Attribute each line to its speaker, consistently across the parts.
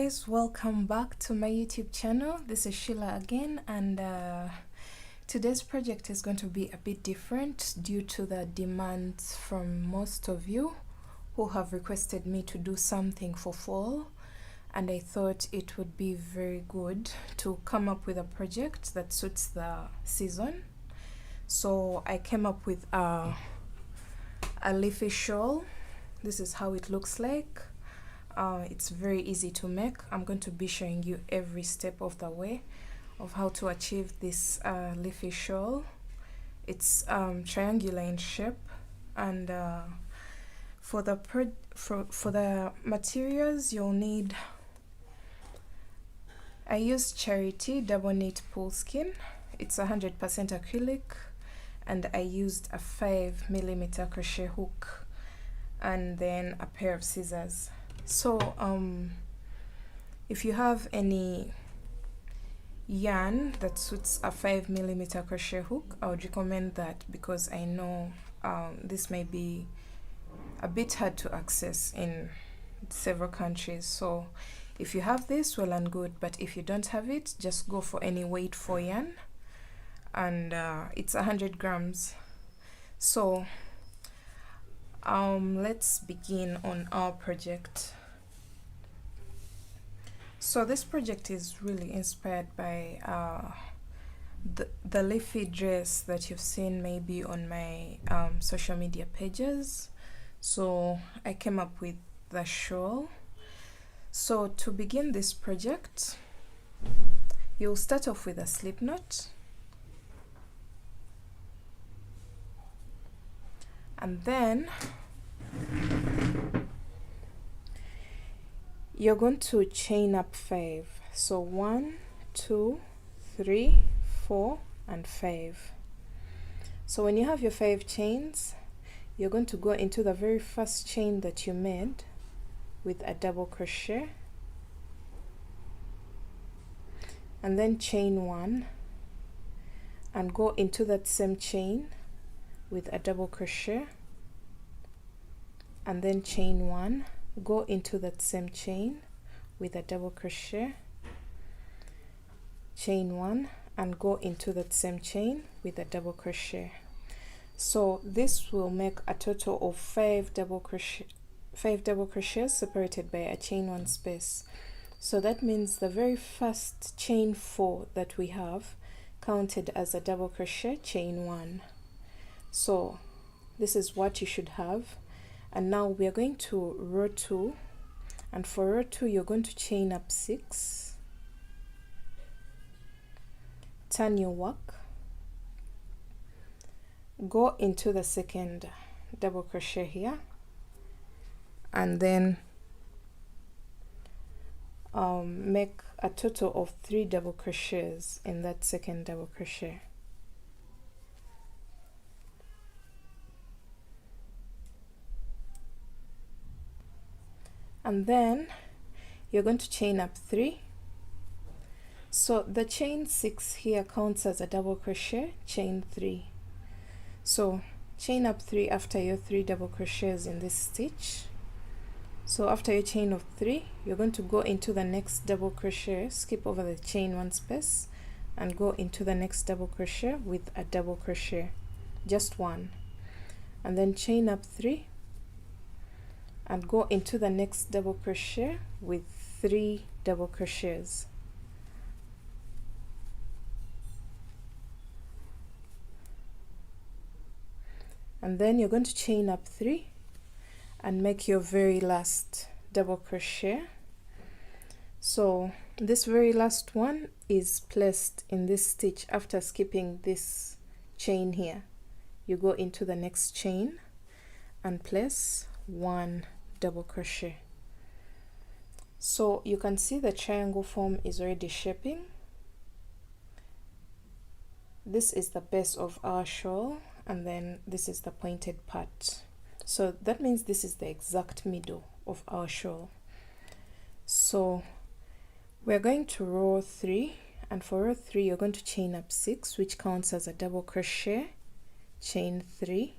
Speaker 1: guys, welcome back to my YouTube channel. This is Sheila again, and today's project is going to be a bit different due to the demands from most of you who have requested me to do something for fall, and I thought it would be very good to come up with a project that suits the season. So I came up with a leafy shawl. This is how it looks like. It's very easy to make. I'm going to be showing you every step of the way of how to achieve this leafy shawl. It's triangular in shape, and for the materials you'll need, I used Charity double knit pool skein. It's 100% acrylic, and I used a 5mm crochet hook and then a pair of scissors. So if you have any yarn that suits a 5mm crochet hook, I would recommend that, because I know this may be a bit hard to access in several countries. So if you have this, well and good, but if you don't have it, just go for any weight for yarn, and it's 100 grams. So let's begin on our project. So this project is really inspired by the leafy dress that you've seen maybe on my social media pages. So I came up with the shawl. So to begin this project, you'll start off with a slip knot, and then you're going to chain up 5. So 1, 2, 3, 4 and 5. So when you have your 5 chains, you're going to go into the very first chain that you made with a double crochet, and then chain 1 and go into that same chain with a double crochet, and then chain 1, go into that same chain with a double crochet, chain 1 and go into that same chain with a double crochet. So this will make a total of 5 double crochets separated by a chain 1 space. So that means the very first chain 4 that we have counted as a double crochet, chain 1. So this is what you should have. And now we are going to row 2, and for row 2 you're going to chain up 6, turn your work, go into the second double crochet here, and then make a total of 3 double crochets in that second double crochet. And then you're going to chain up 3. So the chain 6 here counts as a double crochet, chain 3. So chain up 3 after your 3 double crochets in this stitch. So after your chain of 3, you're going to go into the next double crochet, skip over the chain 1 space, and go into the next double crochet with a double crochet, just 1, and then chain up 3 and go into the next double crochet with 3 double crochets. And then you're going to chain up 3 and make your very last double crochet. So this very last one is placed in this stitch after skipping this chain here. You go into the next chain and place 1 double crochet. So you can see the triangle form is already shaping. This is the base of our shawl, and then this is the pointed part. So that means this is the exact middle of our shawl. So we're going to row 3, and for row 3 you're going to chain up 6, which counts as a double crochet, chain 3.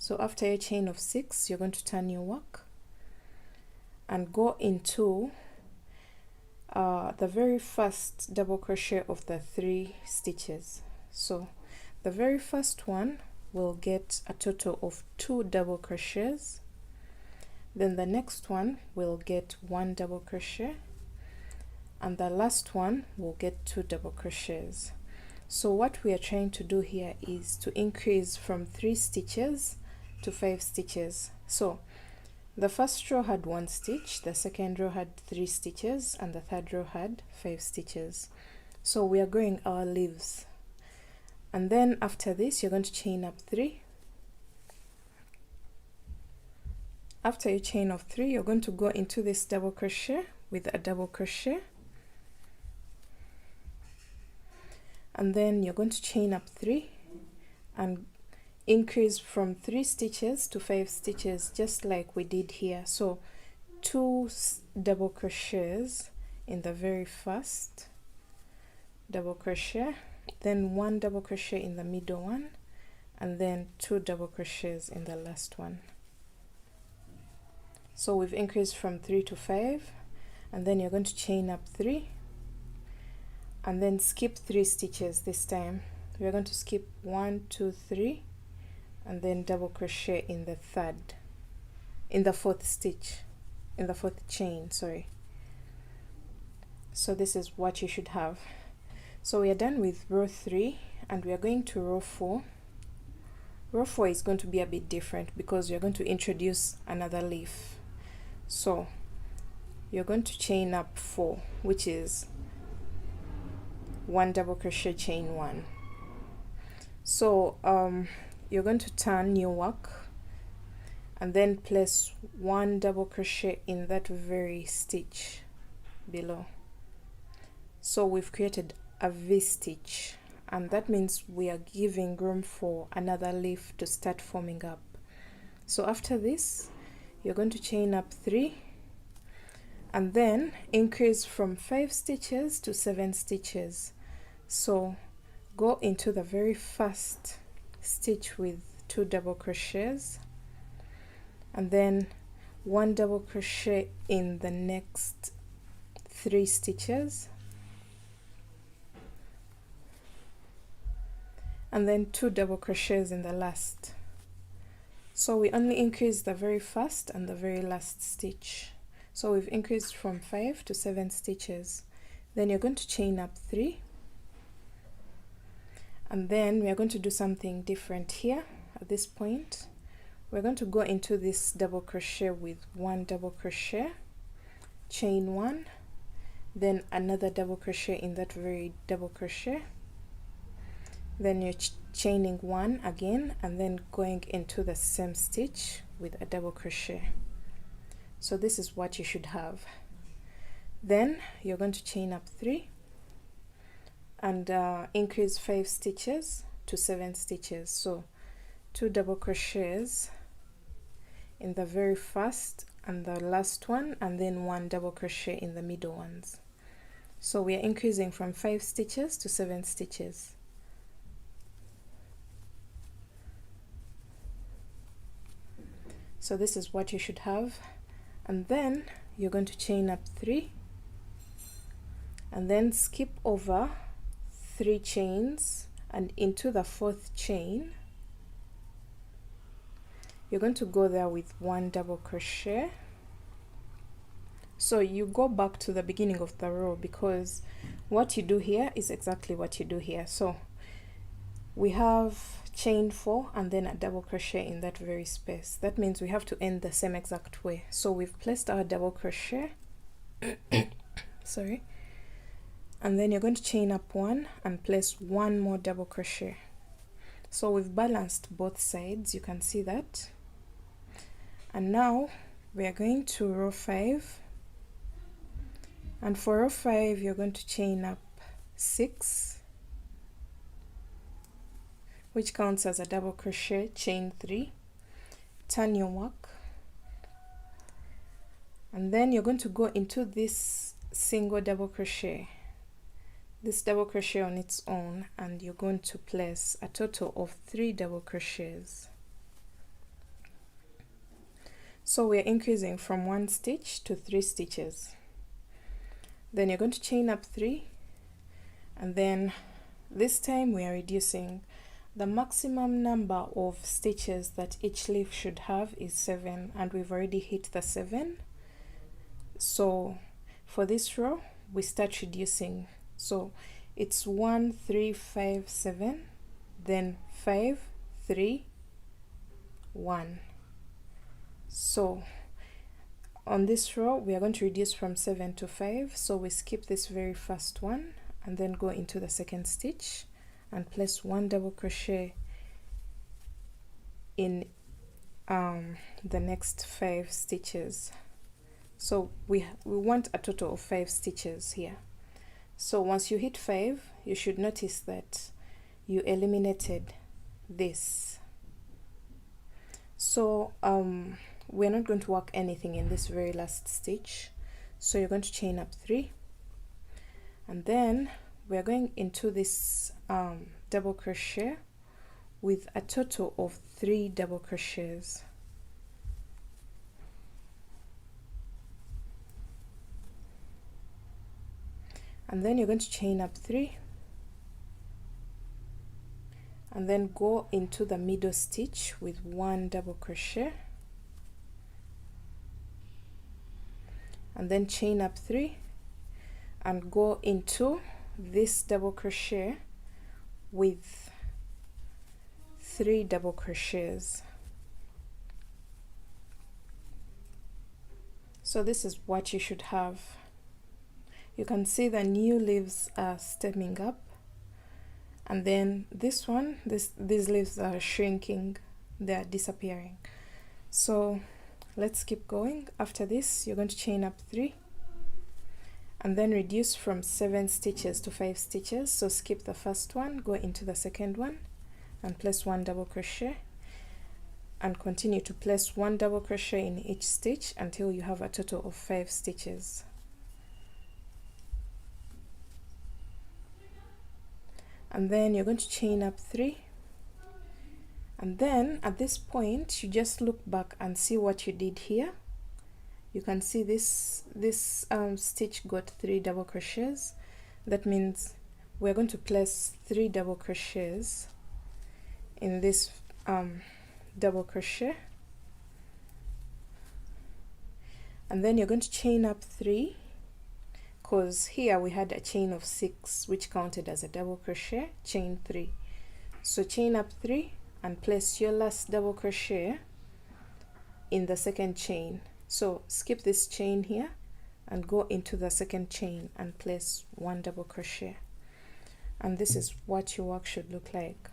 Speaker 1: So after your chain of 6, you're going to turn your work and go into the very first double crochet of the 3 stitches. So the very first one will get a total of 2 double crochets, then the next one will get 1 double crochet, and the last one will get 2 double crochets. So what we are trying to do here is to increase from 3 stitches to 5 stitches. So the first row had 1 stitch, the second row had 3 stitches, and the third row had 5 stitches. So we are growing our leaves. And then after this, you're going to chain up 3. After you chain of 3, you're going to go into this double crochet with a double crochet. And then you're going to chain up 3 and increase from 3 stitches to 5 stitches, just like we did here. So 2 double crochets in the very first double crochet, then 1 double crochet in the middle one, and then 2 double crochets in the last one. So we've increased from 3 to 5, and then you're going to chain up 3 and then skip 3 stitches. This time we're going to skip 1, 2, 3, and then double crochet in the fourth stitch, in the fourth chain, sorry. So this is what you should have. So we are done with row 3 and we are going to row 4. Row 4 is going to be a bit different because we are going to introduce another leaf. So you're going to chain up 4, which is 1 double crochet, chain 1. So you're going to turn your work and then place 1 double crochet in that very stitch below. So we've created a V-stitch, and that means we are giving room for another leaf to start forming up. So after this, you're going to chain up 3 and then increase from 5 stitches to 7 stitches. So go into the very first stitch with 2 double crochets and then 1 double crochet in the next 3 stitches, and then 2 double crochets in the last. So we only increase the very first and the very last stitch. So we've increased from 5 to 7 stitches. Then you're going to chain up 3, and then we are going to do something different here. At this point, we're going to go into this double crochet with 1 double crochet, chain 1, then another double crochet in that very double crochet, then you're chaining 1 again and then going into the same stitch with a double crochet. So this is what you should have. Then you're going to chain up 3 and increase 5 stitches to 7 stitches. So 2 double crochets in the very first and the last one, and then 1 double crochet in the middle ones. So we are increasing from 5 stitches to 7 stitches. So this is what you should have. And then you're going to chain up 3 and then skip over 3 chains and into the 4th chain. You're going to go there with 1 double crochet. So you go back to the beginning of the row, because what you do here is exactly what you do here. So we have chain 4 and then a double crochet in that very space. That means we have to end the same exact way. So we've placed our double crochet sorry, and then you're going to chain up 1 and place 1 more double crochet. So we've balanced both sides, you can see that. And now we are going to row 5, and for row 5 you're going to chain up 6, which counts as a double crochet, chain 3, turn your work, and then you're going to go into this single double crochet, this double crochet on its own, and you're going to place a total of 3 double crochets. So we're increasing from 1 stitch to 3 stitches. Then you're going to chain up 3, and then this time we are reducing. The maximum number of stitches that each leaf should have is 7, and we've already hit the 7. So for this row we start reducing. So it's 1 3 5 7, then 5 3 1. So on this row we are going to reduce from 7 to 5, so we skip this very first one and then go into the second stitch and place 1 double crochet in the next 5 stitches. So we want a total of 5 stitches here. So once you hit 5, you should notice that you eliminated this. So we're not going to work anything in this very last stitch, so you're going to chain up 3, and then we're going into this double crochet with a total of 3 double crochets. And then you're going to chain up 3, and then go into the middle stitch with 1 double crochet, and then chain up 3 and go into this double crochet with 3 double crochets. So this is what you should have. You can see the new leaves are stemming up, and then this one, these leaves are shrinking, they are disappearing. So let's keep going. After this you're going to chain up 3 and then reduce from 7 stitches to 5 stitches. So skip the first one, go into the second one and place 1 double crochet, and continue to place 1 double crochet in each stitch until you have a total of 5 stitches. And then you're going to chain up 3, and then at this point you just look back and see what you did here. You can see this stitch got 3 double crochets. That means we're going to place 3 double crochets in this double crochet, and then you're going to chain up 3, because here we had a chain of 6 which counted as a double crochet. Chain 3, so chain up 3 and place your last double crochet in the second chain. So skip this chain here and go into the second chain and place 1 double crochet, and this is what your work should look like.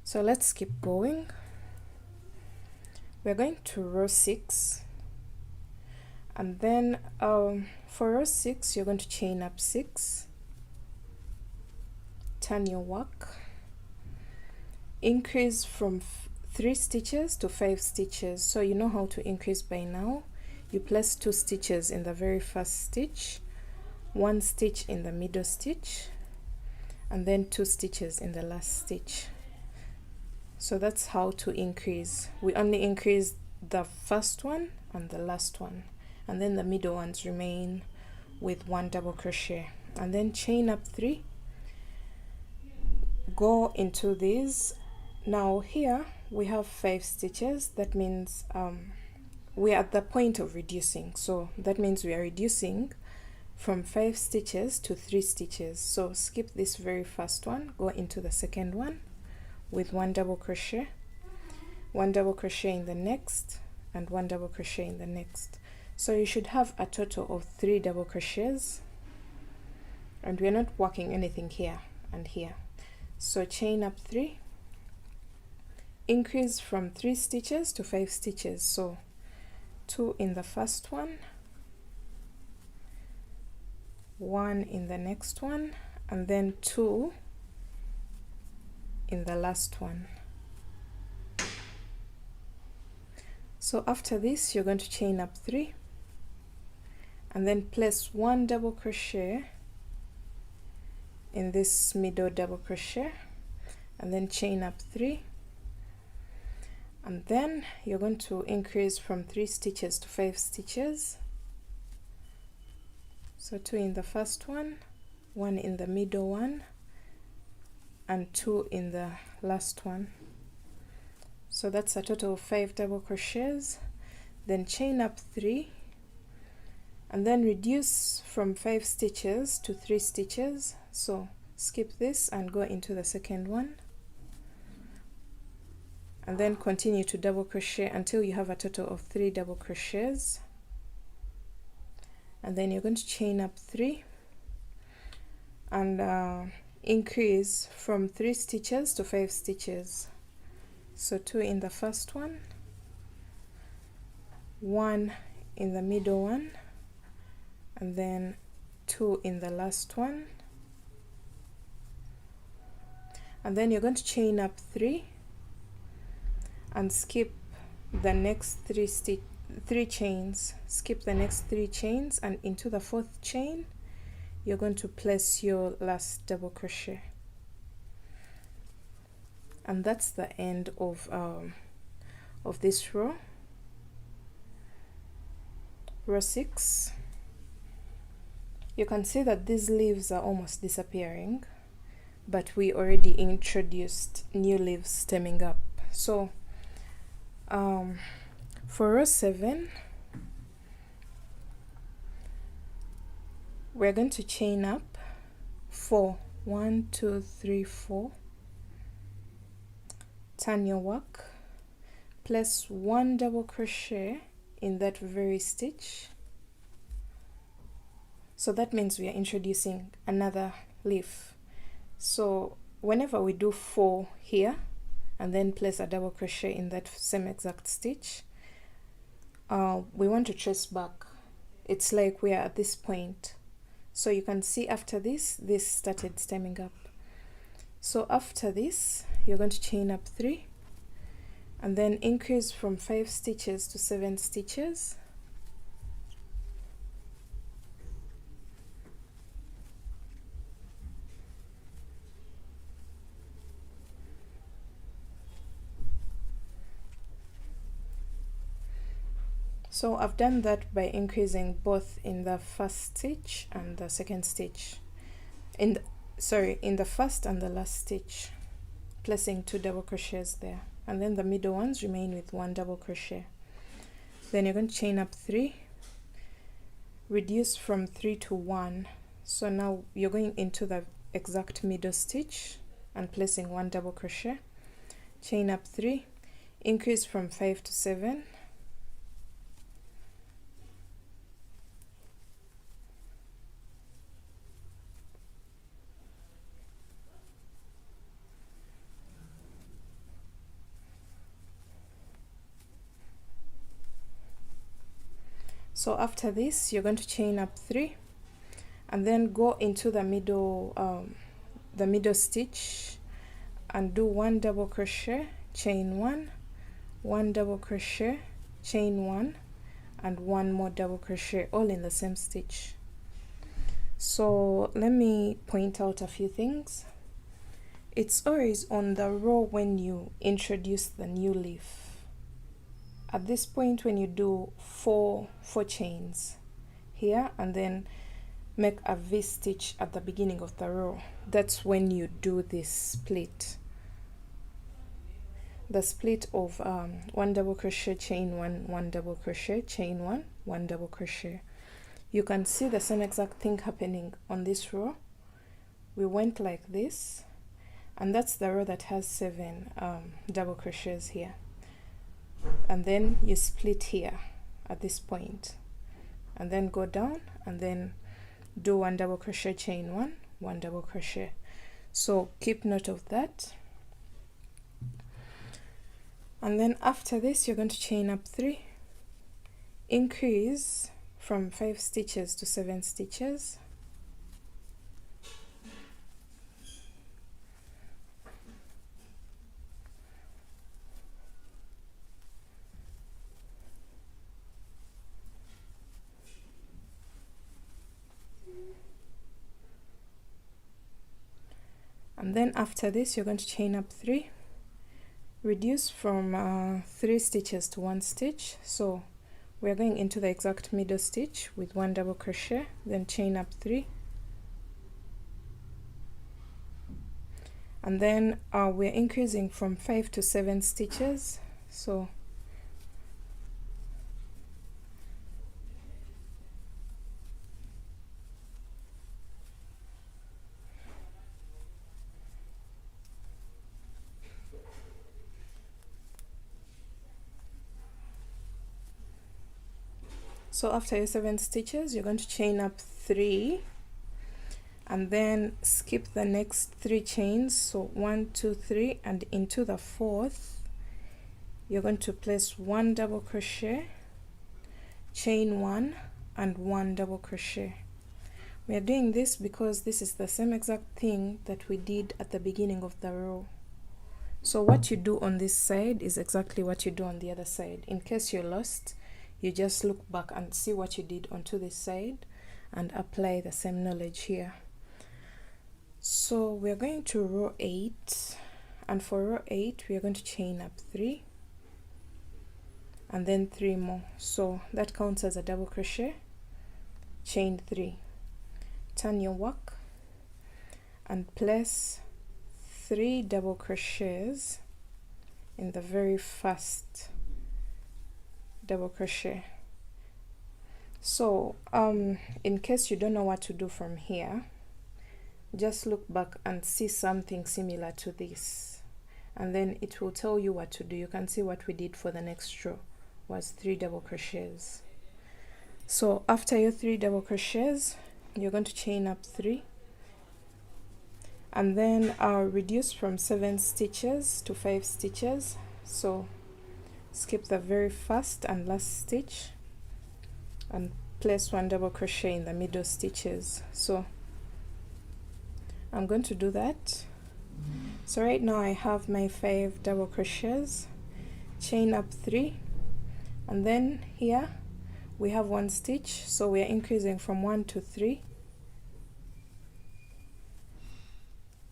Speaker 1: So let's keep going. We're going to row 6, and then for row 6 you're going to chain up 6, turn your work, increase from 3 stitches to 5 stitches. So you know how to increase by now. You place 2 stitches in the very first stitch, 1 stitch in the middle stitch, and then 2 stitches in the last stitch. So that's how to increase. We only increase the first one and the last one, and then the middle ones remain with 1 double crochet, and then chain up 3, go into these. Now here we have 5 stitches. That means we are at the point of reducing, so that means we are reducing from 5 stitches to 3 stitches. So skip this very first one, go into the second one with 1 double crochet, 1 double crochet in the next, and 1 double crochet in the next. So you should have a total of 3 double crochets, and we're not working anything here and here. So chain up 3, increase from 3 stitches to 5 stitches. So 2 in the first one, 1 in the next one, and then 2 in the last one. So after this you're going to chain up 3 and then place 1 double crochet in this middle double crochet, and then chain up 3, and then you're going to increase from 3 stitches to 5 stitches, So 2 in the first one, 1 in the middle one, and 2 in the last one. So that's a total of 5 double crochets. Then chain up 3 and then reduce from 5 stitches to 3 stitches. So skip this and go into the second one, and then continue to double crochet until you have a total of 3 double crochets. And then you're going to chain up 3 and increase from 3 stitches to 5 stitches. So 2 in the first one, 1 in the middle one, and then 2 in the last one. And then you're going to chain up 3 and skip the next 3 chains. Skip the next 3 chains, and into the 4th chain you're going to place your last double crochet. And that's the end of this row 6. You can see that these leaves are almost disappearing, but we already introduced new leaves stemming up. So for row 7, we're going to chain up 4. 1, 2, 3, 4. Turn your work, place 1 double crochet in that very stitch. So that means we are introducing another leaf. So whenever we do 4 here and then place a double crochet in that same exact stitch, we want to trace back. It's like we are at this point. So you can see after this started stemming up. So after this, you're going to chain up 3 and then increase from 5 stitches to 7 stitches. So I've done that by increasing both in the first stitch and the second stitch. In the first and the last stitch, placing 2 double crochets there, and then the middle ones remain with 1 double crochet. Then you're going to chain up 3, reduce from 3 to 1. So now you're going into the exact middle stitch and placing 1 double crochet, chain up 3, increase from 5 to 7, so after this you're going to chain up 3 and then go into the middle stitch and do 1 double crochet, chain 1, 1 double crochet, chain 1, and 1 more double crochet, all in the same stitch. So let me point out a few things. It's always on the row when you introduce the new leaf. At this point, when you do 4 chains here and then make a V stitch at the beginning of the row, that's when you do this split. The split of 1 double crochet, chain 1, 1 double crochet, chain 1, 1 double crochet. You can see the same exact thing happening on this row. We went like this, and that's the row that has 7 double crochets here. And then you split here at this point, and then go down and then do 1 double crochet, chain 1, 1 double crochet. So keep note of that. And then after this you're going to chain up 3, increase from 5 stitches to 7 stitches, and then after this you're going to chain up 3, reduce from 3 stitches to 1 stitch. So we are going into the exact middle stitch with 1 double crochet, then chain up 3, and then we're increasing from 5 to 7 stitches. So after your 7 stitches, you're going to chain up 3 and then skip the next 3 chains. So 1, 2, 3, and into the 4th you're going to place 1 double crochet, chain 1, and 1 double crochet. We are doing this because this is the same exact thing that we did at the beginning of the row. So what you do on this side is exactly what you do on the other side. In case you're lost, you just look back and see what you did onto this side and apply the same knowledge here. So we're going to row 8, and for row 8 we are going to chain up 3 and then 3 more. So that counts as a double crochet, chain 3, turn your work and place 3 double crochets in the very first double crochet. So in case you don't know what to do from here, just look back and see something similar to this, and then it will tell you what to do. You can see what we did for the next row was 3 double crochets. So after your 3 double crochets, you're going to chain up 3 and then reduce from 7 stitches to 5 stitches. So skip the very first and last stitch and place 1 double crochet in the middle stitches. So I'm going to do that. So right now I have my 5 double crochets, chain up 3, and then here we have 1 stitch, so we are increasing from 1 to 3.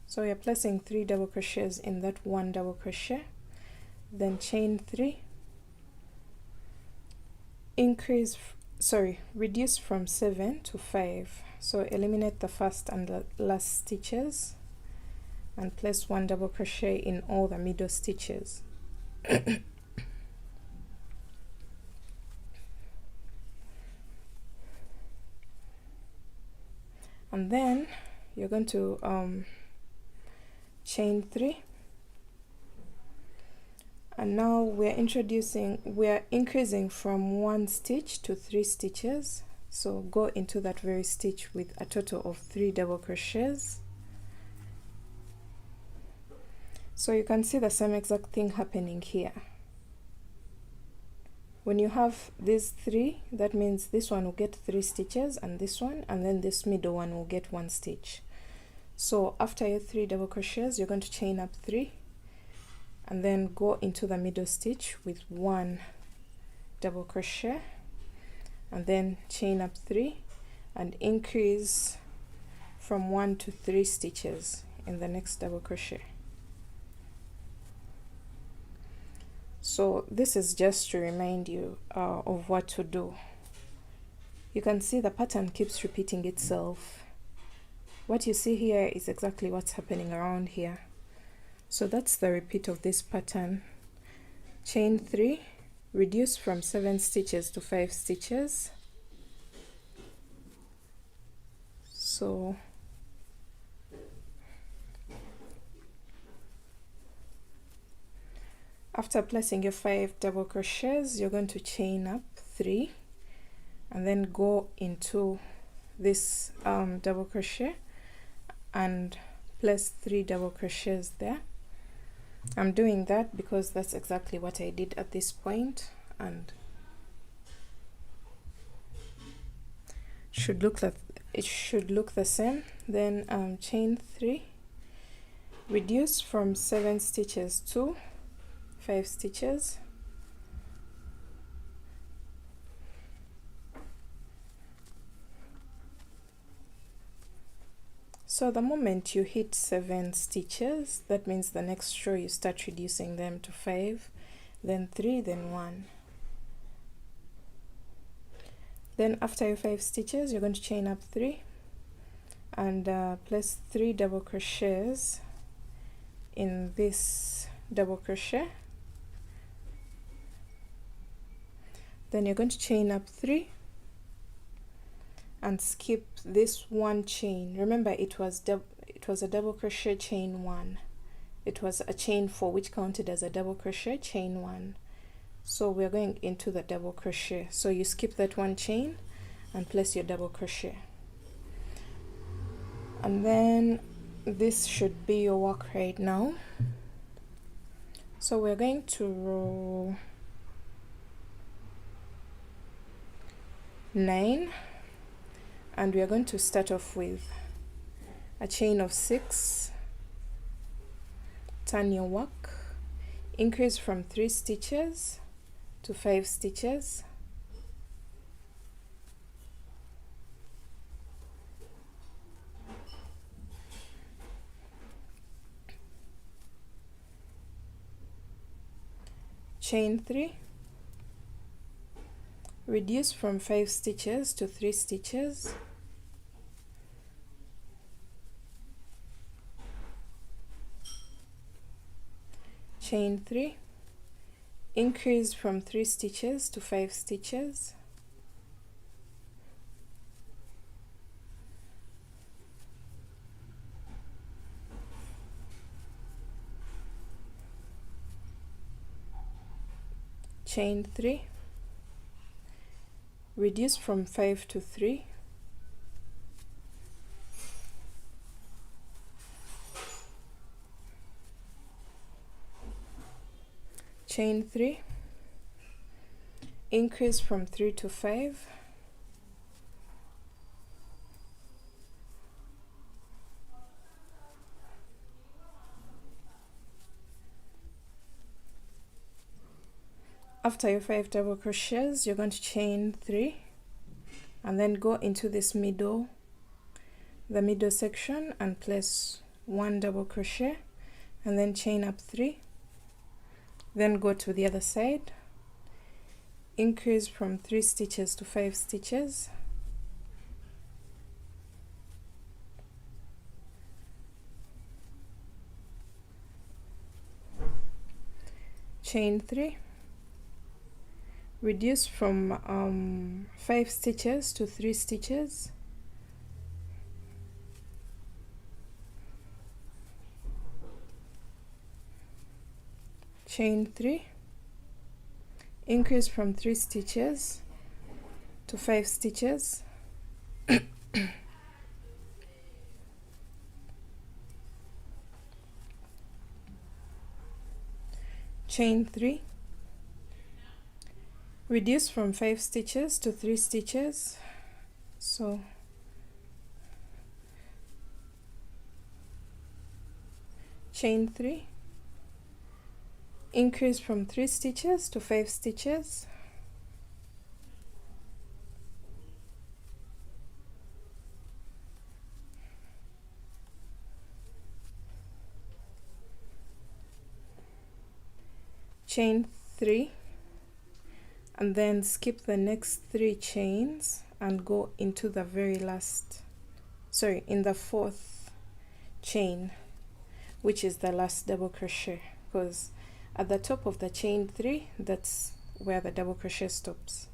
Speaker 1: So we are placing 3 double crochets in that 1 double crochet, then chain 3, reduce from 7 to 5. So eliminate the first and the last stitches and place 1 double crochet in all the middle stitches. And then you're going to chain 3, and now we're increasing from 1 stitch to 3 stitches. So go into that very stitch with a total of 3 double crochets. So you can see the same exact thing happening here. When you have these 3, that means this one will get 3 stitches and this one, and then this middle one will get 1 stitch. So after your 3 double crochets, you're going to chain up 3 and then go into the middle stitch with 1 double crochet and then chain up 3 and increase from 1 to 3 stitches in the next double crochet. So this is just to remind you of what to do. You can see the pattern keeps repeating itself. What you see here is exactly what's happening around here. So that's the repeat of this pattern. Chain 3, reduce from 7 stitches to 5 stitches. So after placing your 5 double crochets, you're going to chain up 3 and then go into this double crochet and place 3 double crochets there. I'm doing that because that's exactly what I did at this point, and it should look the same. Then chain 3, reduce from 7 stitches to 5 stitches. So the moment you hit 7 stitches, that means the next row you start reducing them to 5, then 3, then 1. Then after your 5 stitches, you're going to chain up 3 and place 3 double crochets in this double crochet. Then you're going to chain up 3 and skip this one chain. Remember, it was a double crochet, chain 1. It was a chain 4, which counted as a double crochet, chain 1. So we're going into the double crochet. So you skip that one chain and place your double crochet. And then this should be your work right now. So we're going to row 9, and we are going to start off with a chain of 6, turn your work, increase from 3 stitches to 5 stitches, chain 3, reduce from 5 stitches to 3 stitches, chain 3, increase from 3 stitches to 5 stitches, chain 3, reduce from 5 to 3, chain 3, increase from 3 to 5, after your 5 double crochets, you're going to chain 3 and then go into this the middle section, and place 1 double crochet and then chain up 3, then go to the other side, increase from 3 stitches to 5 stitches, chain 3, reduce from 5 stitches to 3 stitches, chain 3, increase from 3 stitches to 5 stitches, chain 3, reduce from 5 stitches to 3 stitches, so chain 3, increase from 3 stitches to 5 stitches, chain 3, and then skip the next 3 chains and go into the very last, in the 4th chain, which is the last double crochet, because at the top of the chain 3, that's where the double crochet stops.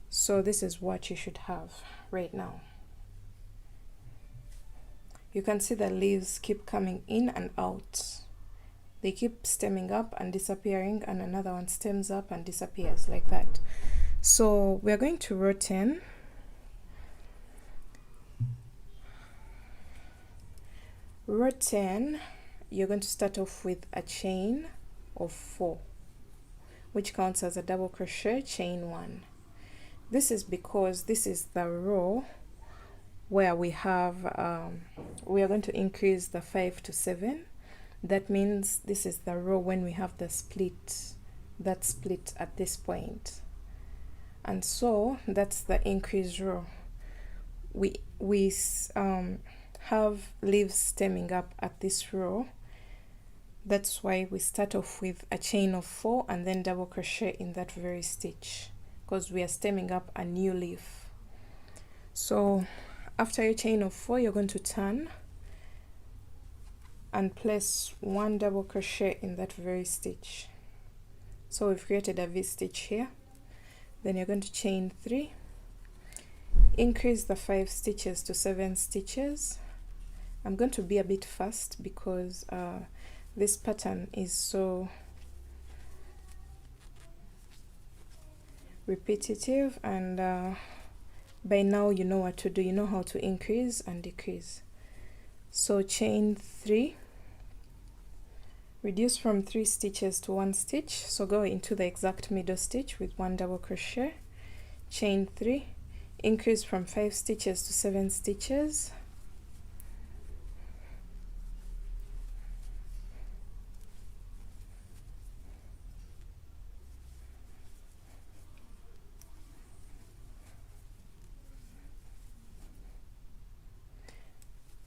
Speaker 1: So this is what you should have right now. You can see the leaves keep coming in and out. They keep stemming up and disappearing, and another one stems up and disappears like that. So we're going to row 10. Row 10, you're going to start off with a chain of 4, which counts as a double crochet, chain 1. This is because this is the row where we have we are going to increase the 5 to 7. That means this is the row when we have the split, that split at this point, and so that's the increased row. We have leaves stemming up at this row. That's why we start off with a chain of 4 and then double crochet in that very stitch. because we are stemming up a new leaf. So after your chain of 4, you're going to turn and place 1 double crochet in that very stitch. So we've created a V stitch here. Then you're going to chain 3, increase the 5 stitches to 7 stitches. I'm going to be a bit fast because this pattern is so repetitive, and by now you know what to do. You know how to increase and decrease. So chain 3, reduce from 3 stitches to 1 stitch, so go into the exact middle stitch with 1 double crochet, chain 3, increase from 5 stitches to 7 stitches,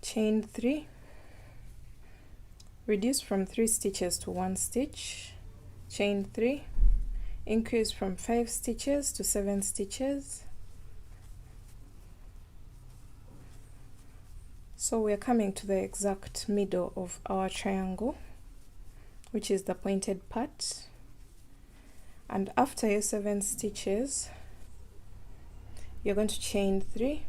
Speaker 1: chain 3, reduce from 3 stitches to 1 stitch, chain 3, increase from 5 stitches to 7 stitches. So we're coming to the exact middle of our triangle, which is the pointed part. And after your 7 stitches, you're going to chain 3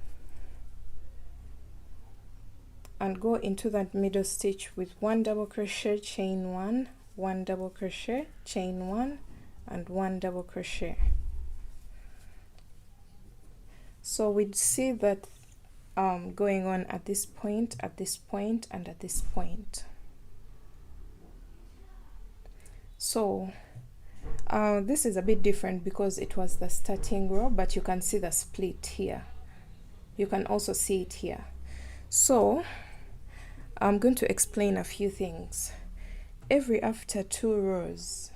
Speaker 1: and go into that middle stitch with 1 double crochet, chain 1, 1 double crochet, chain 1, and 1 double crochet. So we'd see that going on at this point, at this point, and at this point. So this is a bit different because it was the starting row, but you can see the split here. You can also see it here. So I'm going to explain a few things. After 2 rows,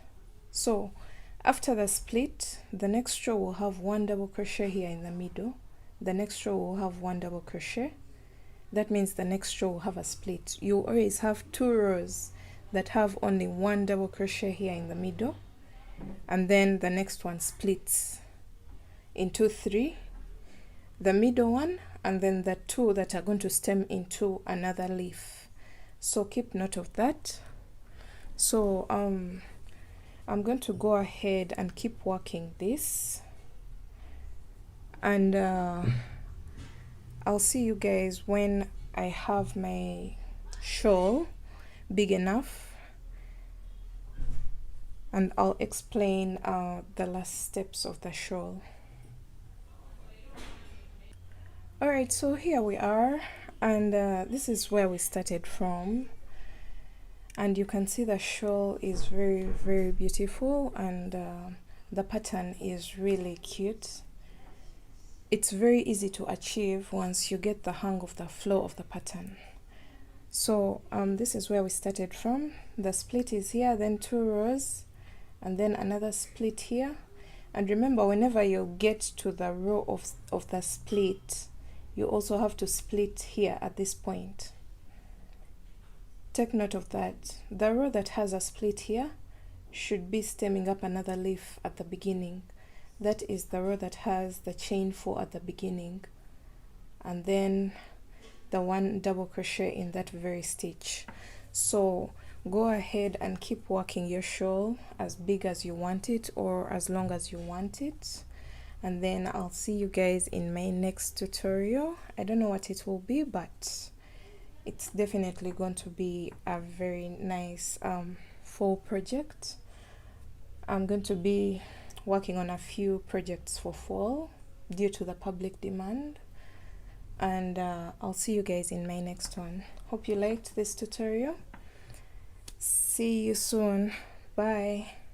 Speaker 1: so after the split, the next row will have 1 double crochet here in the middle. The next row will have 1 double crochet. That means the next row will have a split. You always have 2 rows that have only 1 double crochet here in the middle, and then the next one splits into 3, the middle one, and then the 2 that are going to stem into another leaf. So keep note of that. So I'm going to go ahead and keep working this, and I'll see you guys when I have my shawl big enough, and I'll explain the last steps of the shawl. Alright, so here we are, and this is where we started from, and you can see the shawl is very, very beautiful, and the pattern is really cute. It's very easy to achieve once you get the hang of the flow of the pattern. So this is where we started from. The split is here, then 2 rows, and then another split here. And remember, whenever you get to the row of the split, you also have to split here at this point. Take note of that. The row that has a split here should be stemming up another leaf at the beginning. That is the row that has the chain 4 at the beginning, and then the 1 double crochet in that very stitch. So go ahead and keep working your shawl as big as you want it, or as long as you want it, and then I'll see you guys in my next tutorial. I don't know what it will be, but it's definitely going to be a very nice fall project. I'm going to be working on a few projects for fall due to the public demand, and I'll see you guys in my next one. Hope you liked this tutorial. See you soon. Bye.